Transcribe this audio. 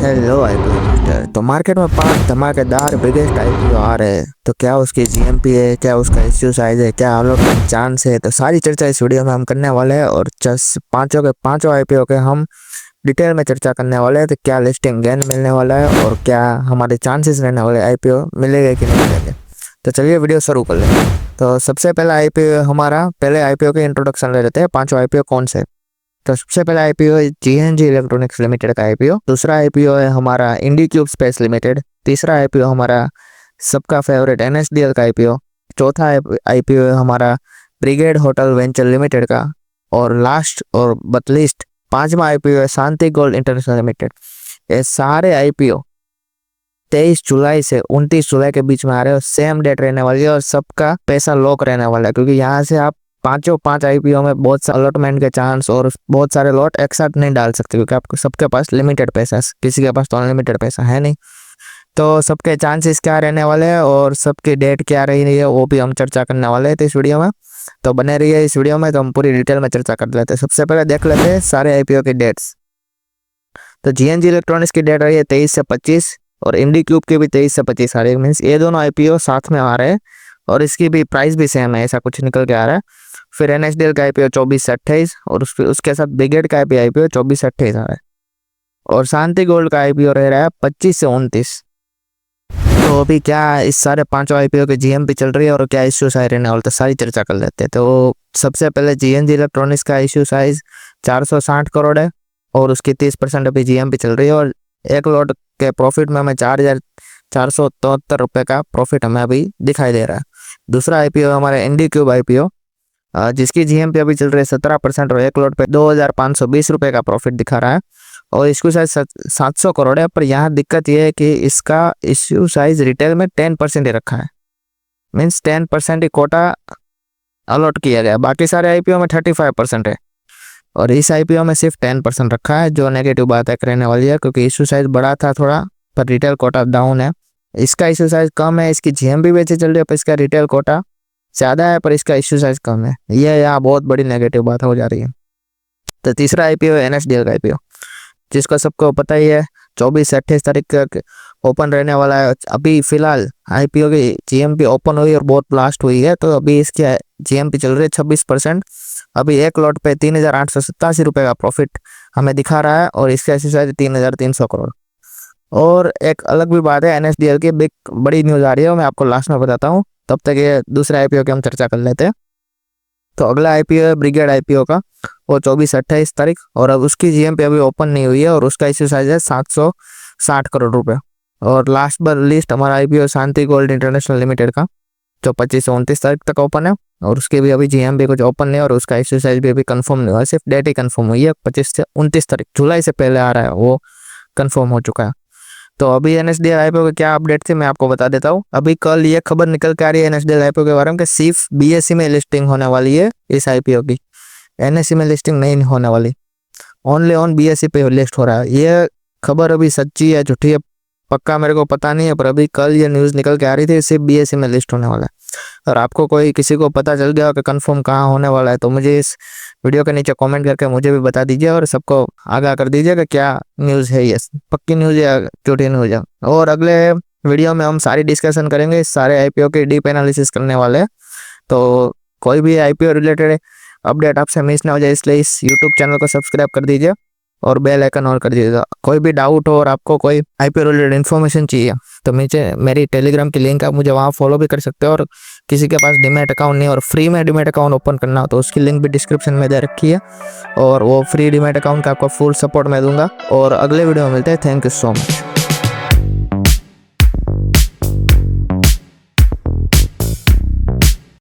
Hello IPO investor. तो market में 5 धमाकेदार बिगेस्ट आईपीओ आ रहे हैं। तो क्या उसकी जीएमपी है, क्या उसका इश्यू साइज है, क्या अलॉटमेंट चांस है, तो सारी चर्चा इस वीडियो में हम करने वाले हैं। और पांचों के पांचों आईपीओ के हम डिटेल में चर्चा करने वाले हैं। तो क्या लिस्टिंग गेन मिलने वाला है और क्या हमारे चांसेस रहने वाले आईपीओ मिलेगा कि नहीं मिलेंगे। तो चलिए वीडियो शुरू कर लेते हैं। तो सबसे पहला आईपीओ हमारा, पहले आईपीओ के इंट्रोडक्शन ले लेते हैं। पांचों आईपीओ कौन से। तो सबसे पहला आईपीओ है जीएनजी इलेक्ट्रॉनिक्स लिमिटेड का आईपीओ। दूसरा आईपीओ है हमारा इंडीक्यूब स्पेस लिमिटेड। तीसरा आईपीओ हमारा सबका फेवरेट एनएसडीएल का आईपीओ। चौथा आईपीओ है हमारा ब्रिगेड होटल वेंचर लिमिटेड का। और लास्ट और बट लीस्ट पांचवा आईपीओ है शांति गोल्ड इंटरनेशनल लिमिटेड। ये सारे आईपीओ 23 जुलाई से 29 जुलाई के बीच में आ रहे हो। सेम डेट रहने वाली है और सबका पैसा लॉक रहने वाला है, क्योंकि यहाँ से आप पांचों पांच आईपीओ में बहुत सारे अलॉटमेंट के चांस और बहुत सारे लॉट एक साथ नहीं डाल सकते, क्योंकि आपको सबके पास लिमिटेड पैसा है, किसी के पास तो अनलिमिटेड पैसा है नहीं। तो सबके चांसेस क्या रहने वाले हैं और सबकी डेट क्या रही है वो भी हम चर्चा करने वाले हैं इस वीडियो में। तो बने रहिए इस वीडियो में, तो हम पूरी डिटेल में चर्चा कर लेते हैं। सबसे पहले देख लेते हैं सारे आईपीओ की डेट्स। तो जीएनजी इलेक्ट्रॉनिक्स की डेट रही है 23 से 25 और इंडीक्यूब की भी 23 से 25 आ रही है। मीन्स ये दोनों आईपीओ साथ में आ रहे हैं और इसकी भी प्राइस भी सेम है, ऐसा कुछ निकल के आ रहा है। फिर एनएसडीएल का आईपीओ 24 से 28 और उसके साथ ब्रिगेड का आईपीओ 24 से 28 आ रहा है। और शांति गोल्ड का आईपीओ रह रहा है 25 से 29। तो अभी क्या इस सारे पांचों आईपीओ की जीएमपी चल रही है और क्या इश्यू साइज रहने वाले, तो सारी चर्चा कर लेते हैं। तो सबसे पहले जीएनजी इलेक्ट्रॉनिक्स का इश्यू साइज 460 करोड़ है और उसकी 30% अभी जीएमपी चल रही है। और एक लॉट के प्रॉफिट में हमें 4,473 रुपये का प्रॉफिट हमें अभी दिखाई दे रहा है। दूसरा आईपीओ हमारे इंडीक्यूब आईपीओ, जिसकी जीएमपी अभी चल रही है 17% और एक लॉट पे 2,520 रुपये का प्रॉफिट दिखा रहा है। और इसको साइज 700 करोड़ है, पर यहाँ दिक्कत यह है कि इसका इश्यू साइज रिटेल में 10% ही रखा है। मीन्स 10% ही कोटा अलॉट किया गया, बाकी सारे आईपीओ में 35% है और इस आईपीओ में सिर्फ 10% रखा है, जो नेगेटिव बात है रहने वाली है, क्योंकि इश्यू साइज बड़ा था थोड़ा पर रिटेल कोटा डाउन है। इसका इश्यू साइज कम है, इसकी जीएमपी भी अच्छी चल रही है, पर इसका रिटेल कोटा ज़्यादा है पर इसका इश्यू साइज कम है। यह यहाँ बहुत बड़ी नेगेटिव बात हो जा रही है। तो तीसरा आईपीओ है एनएसडीएल का आईपीओ, जिसका सबको पता ही है 24 से 28 तारीख तक ओपन रहने वाला है। अभी फिलहाल आईपीओ की जीएमपी ओपन हुई और बहुत ब्लास्ट हुई है, तो अभी इसकी जीएमपी चल रही है 26%। अभी एक लॉट पे 3,887 रुपये का प्रॉफिट हमें दिखा रहा है और इसका इश्यू साइज 3,300 करोड़। और एक अलग भी बात है, एनएसडीएल की बिग बड़ी न्यूज़ आ रही है, मैं आपको लास्ट में बताता हूँ। तब तक ये दूसरे आईपीओ की हम चर्चा कर लेते हैं। तो अगला आईपीओ है ब्रिगेड आईपीओ का, वो 24 से 28 तारीख और अब उसकी जीएमपी अभी ओपन नहीं हुई है और उसका इश्यू साइज है 760 करोड़ रुपए। और लास्ट बट लिस्ट हमारा आईपीओ शांति गोल्ड इंटरनेशनल लिमिटेड का, जो 25 से 29 तारीख तक ओपन है और उसकी भी अभी जीएमपी कुछ ओपन नहीं है और उसका इश्यू साइज भी अभी कंफर्म नहीं हुआ, सिर्फ डेट ही कंफर्म हुई है। 25 से 29 तारीख जुलाई से पहले आ रहा है, वो कंफर्म हो चुका है। तो अभी एनएसडीएल आईपीओ के क्या अपडेट थे मैं आपको बता देता हूँ। अभी कल ये खबर निकल के आ रही है एनएसडीएल आईपीओ के बारे में कि सिर्फ बीएसई में लिस्टिंग होने वाली है इस आईपीओ की, एनएसई में लिस्टिंग नहीं होने वाली, ओनली ऑन बीएसई पे लिस्ट हो रहा है। ये खबर अभी सच्ची है झूठी है पक्का मेरे को पता नहीं है, पर अभी कल ये न्यूज़ निकल के आ रही थी सिर्फ बीएसई में लिस्ट होने वाला है। और आपको कोई किसी को पता चल गया कि कंफर्म कहाँ होने वाला है, तो मुझे इस वीडियो के नीचे कमेंट करके मुझे भी बता दीजिए और सबको आगाह कर दीजिए कि क्या न्यूज़ है, ये पक्की न्यूज़ या झूठी न्यूज़ है। और अगले वीडियो में हम सारी डिस्कशन करेंगे, इस सारे आईपीओ के डीप एनालिसिस करने वाले हैं। तो कोई भी आईपीओ रिलेटेड अपडेट आपसे मिस ना हो जाए, इसलिए इस यूट्यूब चैनल को सब्सक्राइब कर दीजिए और बेल आइकन ऑन कर दीजिएगा। कोई भी डाउट हो और आपको कोई आईपीओ रिलेटेड इन्फॉर्मेशन चाहिए तो नीचे मेरी टेलीग्राम की लिंक है, मुझे वहाँ फॉलो भी कर सकते हो। और किसी के पास डीमैट अकाउंट नहीं और फ्री में डीमैट अकाउंट ओपन करना हो तो उसकी लिंक भी डिस्क्रिप्शन में दे रखी है और वो फ्री डीमैट अकाउंट का आपको फुल सपोर्ट मैं दूंगा। और अगले वीडियो में मिलते हैं। Thank you so much.